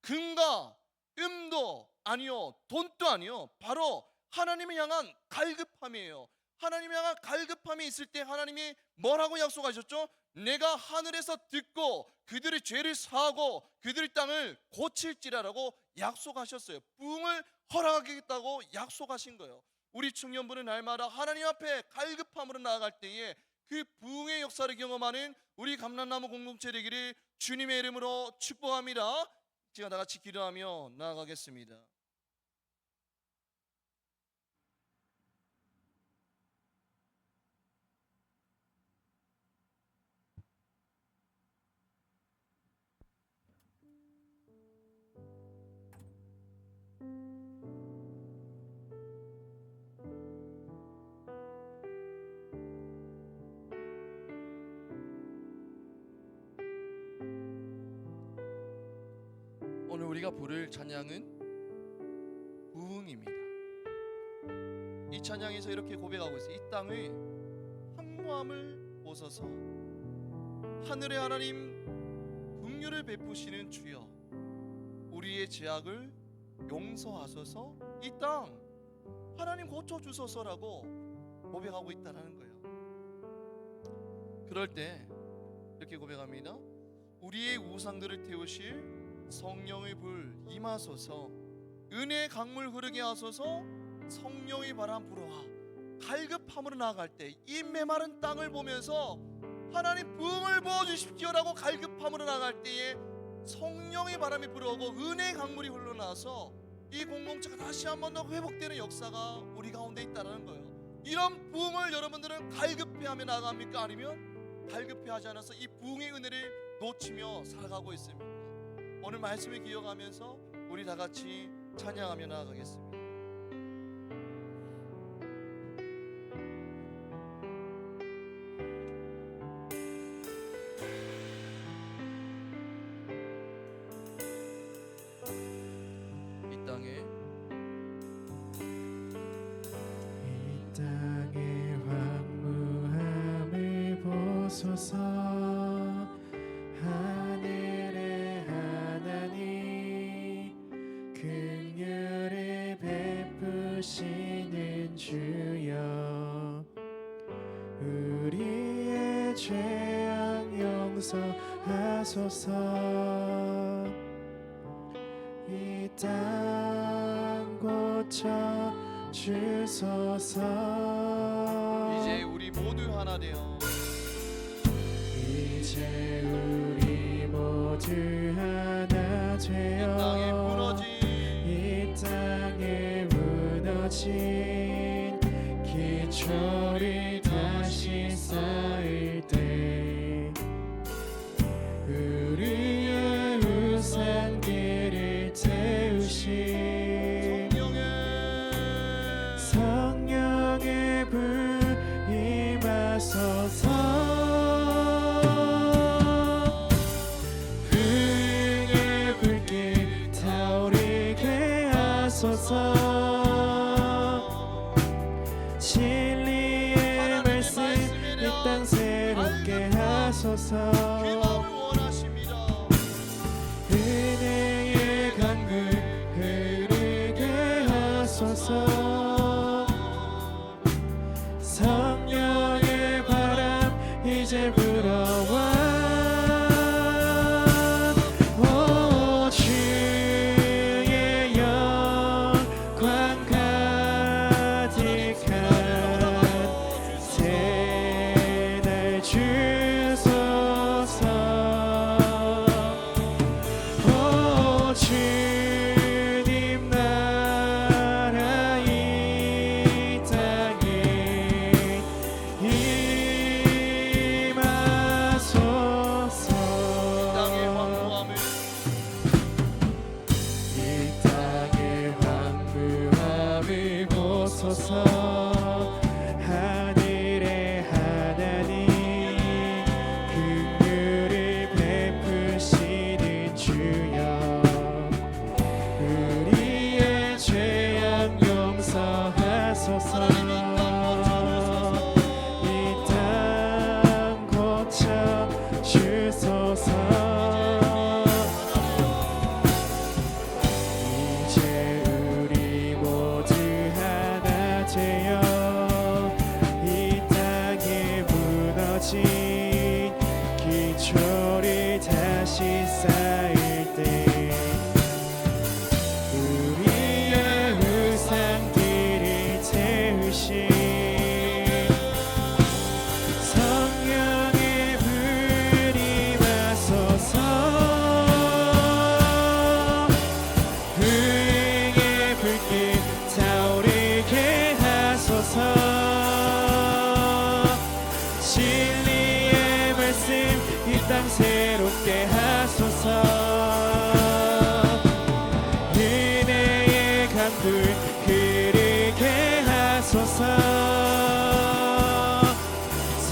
금과 은도 아니요, 돈도 아니요, 바로 하나님을 향한 갈급함이에요. 하나님을 향한 갈급함이 있을 때 하나님이 뭐라고 약속하셨죠? 내가 하늘에서 듣고 그들의 죄를 사하고 그들의 땅을 고칠지라라고 약속하셨어요. 부흥을 허락하겠다고 약속하신 거예요. 우리 청년부는 날마다 하나님 앞에 갈급함으로 나아갈 때에 그 부흥의 역사를 경험하는 우리 감람나무 공동체 되기를 주님의 이름으로 축복합니다. 제가 다같이 기도하며 나아가겠습니다. 오늘 우리가 부를 찬양은 부흥입니다. 이 찬양에서 이렇게 고백하고 있어요. 이 땅의 황무함을 보소서. 하늘의 하나님 긍휼을 베푸시는 주여, 우리의 죄악을 용서하소서. 이 땅 하나님 고쳐주소서라고 고백하고 있다는 거예요. 그럴 때 이렇게 고백합니다. 우리의 우상들을 태우실 성령의 불 임하소서. 은혜의 강물 흐르게 하소서. 성령의 바람 불어와. 갈급함으로 나아갈 때 이 메마른 땅을 보면서 하나님 부흥을 부어주십시오라고 갈급함으로 나아갈 때에 성령의 바람이 불어오고 은혜의 강물이 흘러나와서 이 공동체가 다시 한 번 더 회복되는 역사가 우리 가운데 있다는 거예요. 이런 부흥을 여러분들은 갈급해하며 나아갑니까? 아니면 갈급해하지 않아서 이 부흥의 은혜를 놓치며 살아가고 있습니까? 오늘 말씀을 기억하면서 우리 다 같이 찬양하며 나아가겠습니다. 이 땅에 황무함을 보소서. 하늘의 하나님 긍휼을 베푸시는 주여, 우리의 죄악 용서하소서. 이 땅 고쳐 주소서. 이제 우리 모두 하나 되어 이제 우리 모두 하나 이 되어 땅에 무너진 이 땅에 무너진 기초를 다시 쌓을 때 우리의 우상들을 태우신 성령의 불 임하소서. 부흥의 불길 타오르게 하소서. 진리의 말씀 이 땅 새롭게 하소서. 은혜의 강물 흐르게 하소서. 성령의 바람 이제 불어와. 오 주의 영광 가득한 새날 주소서. 오 주님 나라 하소서. 하늘의 하나님 긍휼을 베푸시는 주여 우리의 죄악 용서하소서. 이 땅 고쳐 주소서. 이제 우리 모두 하나 되어 이 땅에 무너진 기초를 다시 쌓을 때 우리의 우상들을 태우신 성령의 불이 와소서. 불의 불길 타오르게 하소서. 진리의 말씀 이 땅 새롭게 하소서. 은혜의 강불 흐르게 하소서.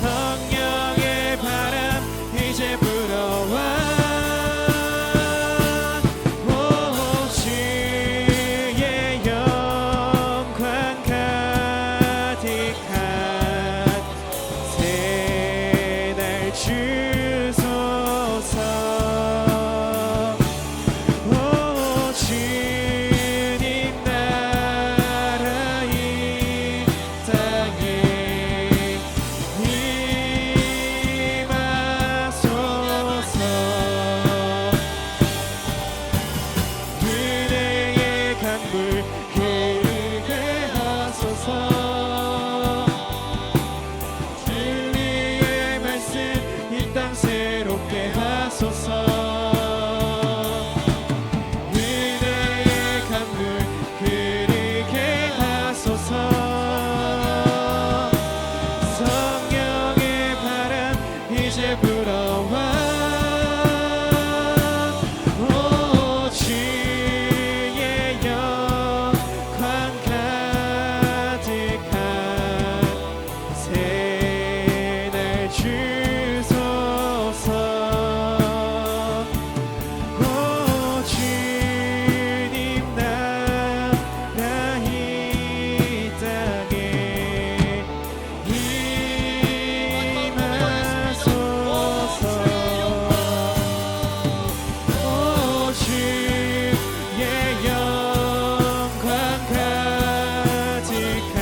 성령의 바람 이제 불어와. 오 주의 영광 가득한 새날 주소서. 오 주님 나라 이 땅에 임하소서. 은혜의 강물 흐르게 하소서. 진리의 말씀 이 땅 새롭게 하소서. 은혜의 강물 흐르게 하소서. 성령의 바람 이제 불어와. 오 주의 영광 가득한 새날 주소서. 오 주님 나라 이 땅에 임하소서. 오 주의 영광 가득한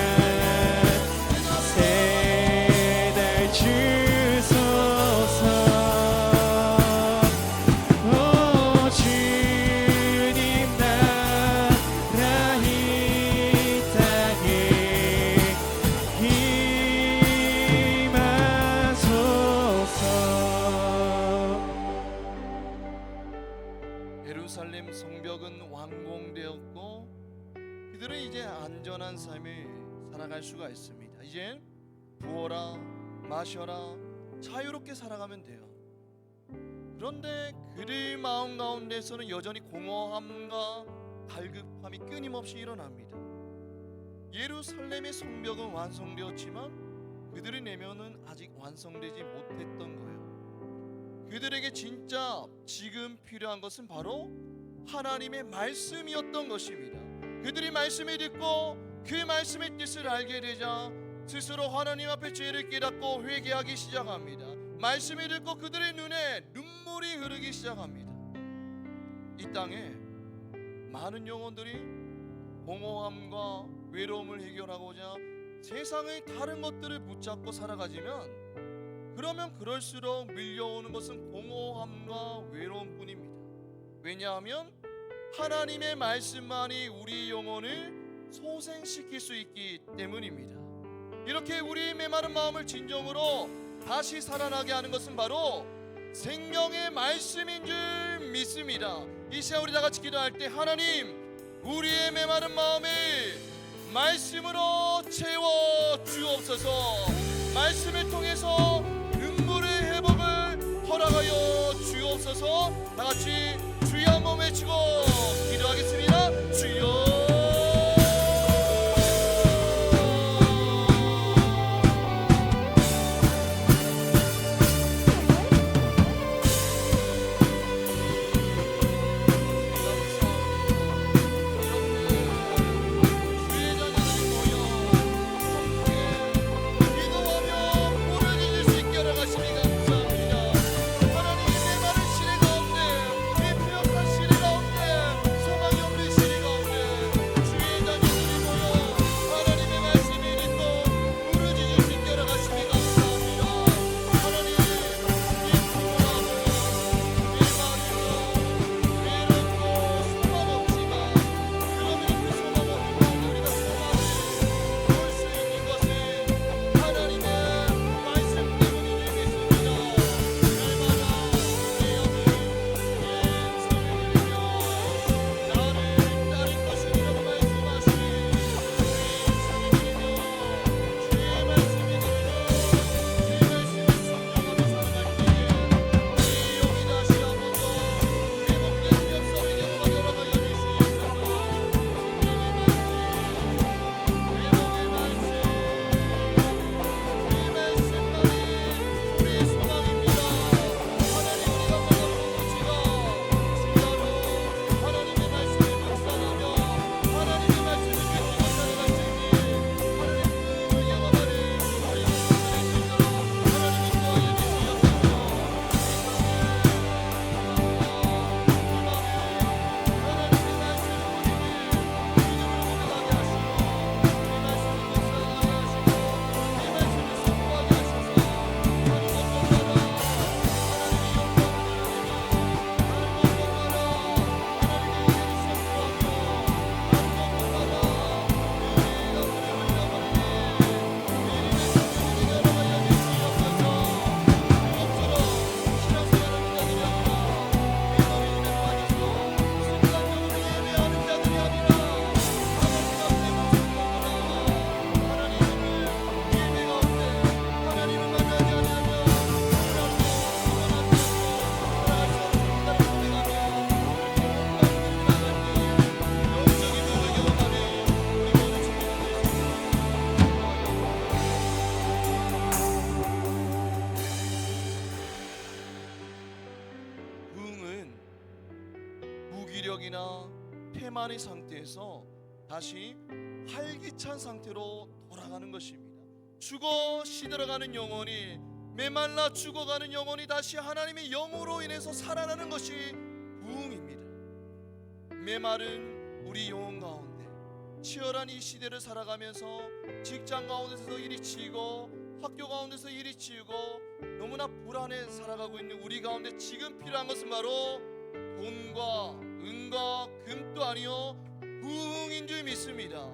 새날 주소서. 오 주님 나라 이 땅에 임하소서. 예루살렘 성벽은 완공되었고 그들은 이제 안전한 삶을 살아갈 수가 있습니다. 이제 부어라 마셔라 자유롭게 살아가면 돼요. 그런데 그들 마음 가운데서는 여전히 공허함과 갈급함이 끊임없이 일어납니다. 예루살렘의 성벽은 완성되었지만 그들의 내면은 아직 완성되지 못했던 거예요. 그들에게 진짜 지금 필요한 것은 바로 하나님의 말씀이었던 것입니다. 그들이 말씀을 듣고 그 말씀의 뜻을 알게 되자 스스로 하나님 앞에 죄를 깨닫고 회개하기 시작합니다. 말씀을 듣고 그들의 눈에 눈물이 흐르기 시작합니다. 이 땅에 많은 영혼들이 공허함과 외로움을 해결하고자 세상의 다른 것들을 붙잡고 살아가지만 그러면 그럴수록 밀려오는 것은 공허함과 외로움뿐입니다. 왜냐하면 하나님의 말씀만이 우리 영혼을 소생시킬 수 있기 때문입니다. 이렇게 우리의 메마른 마음을 진정으로 다시 살아나게 하는 것은 바로 생명의 말씀인 줄 믿습니다. 이 시간 우리 다 같이 기도할 때 하나님 우리의 메마른 마음을 말씀으로 채워 주옵소서. 말씀을 통해서 눈물의 회복을 허락하여 주옵소서. 다 같이 주여 한번 외치고 기도하겠습니다. 주여 메마른 상태에서 다시 활기찬 상태로 돌아가는 것입니다. 죽어 시들어가는 영혼이, 메말라 죽어가는 영혼이 다시 하나님의 영으로 인해서 살아나는 것이 부흥입니다. 메마른 우리 영혼 가운데 치열한 이 시대를 살아가면서 직장 가운데서 일이 치이고 학교 가운데서 일이 치이고 너무나 불안해 살아가고 있는 우리 가운데 지금 필요한 것은 바로 돈과 은과 금도 아니요 부흥인 줄 믿습니다.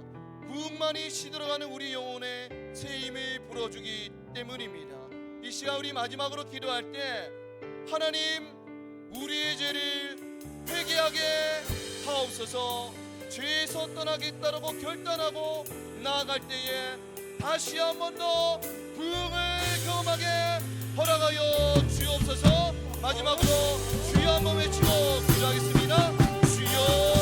부흥만이 시들어가는 우리 영혼에 새 힘을 불어주기 때문입니다. 이 시간 우리 마지막으로 기도할 때 하나님 우리의 죄를 회개하게 하옵소서. 죄에서 떠나겠다라고 결단하고 나아갈 때에 다시 한 번 더 부흥을 경험하게 허락하여 주옵소서. 마지막으로 주여 한번 외치고 기도하겠습니다. 주여.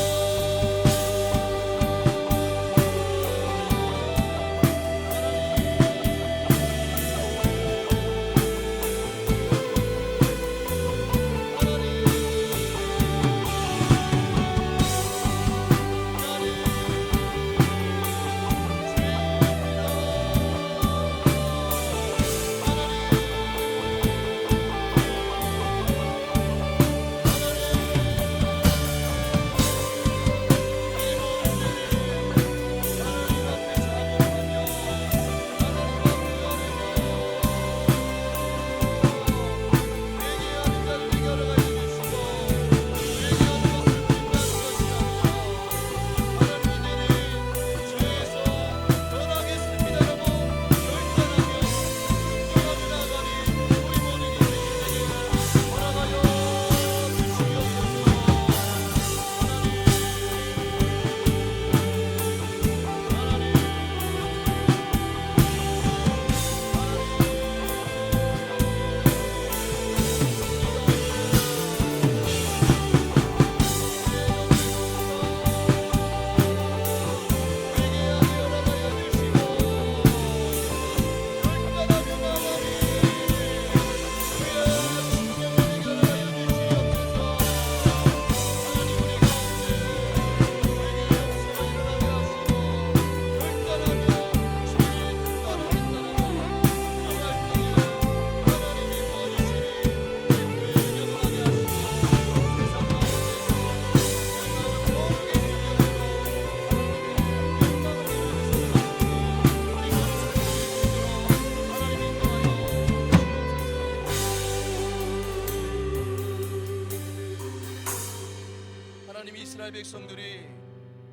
이스라엘 백성들이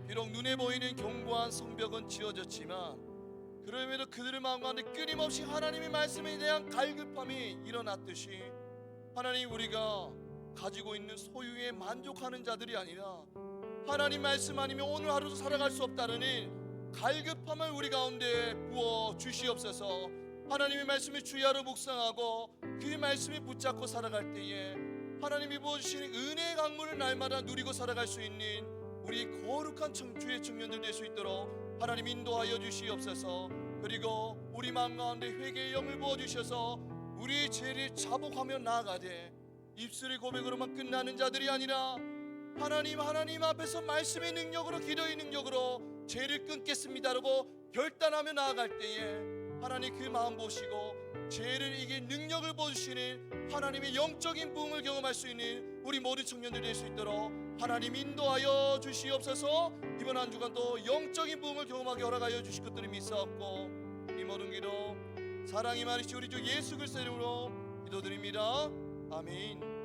비록 눈에 보이는 견고한 성벽은 지어졌지만 그럼에도 그들의 마음 가운데 끊임없이 하나님의 말씀에 대한 갈급함이 일어났듯이 하나님 우리가 가지고 있는 소유에 만족하는 자들이 아니라 하나님 말씀 아니면 오늘 하루도 살아갈 수 없다는 갈급함을 우리 가운데 부어 주시옵소서. 하나님의 말씀을 주야로 묵상하고 그 말씀을 붙잡고 살아갈 때에 하나님이 부어주시는 은혜의 강물을 날마다 누리고 살아갈 수 있는 우리 거룩한 주의 청년들 될 수 있도록 하나님 인도하여 주시옵소서. 그리고 우리 마음 가운데 회개의 영을 부어주셔서 우리의 죄를 자복하며 나아가되 입술의 고백으로만 끝나는 자들이 아니라 하나님 앞에서 말씀의 능력으로 기도의 능력으로 죄를 끊겠습니다라고 결단하며 나아갈 때에 하나님 그 마음 보시고 죄를 이길 능력을 보여주시는 하나님의 영적인 부흥을 경험할 수 있는 우리 모든 청년들이 될 수 있도록 하나님 인도하여 주시옵소서. 이번 한 주간도 영적인 부흥을 경험하게 허락하여 주실 것들을 믿사옵고 이 모든 기도 사랑이 많으신 우리 주 예수 그리스도의 이름으로 기도드립니다. 아멘.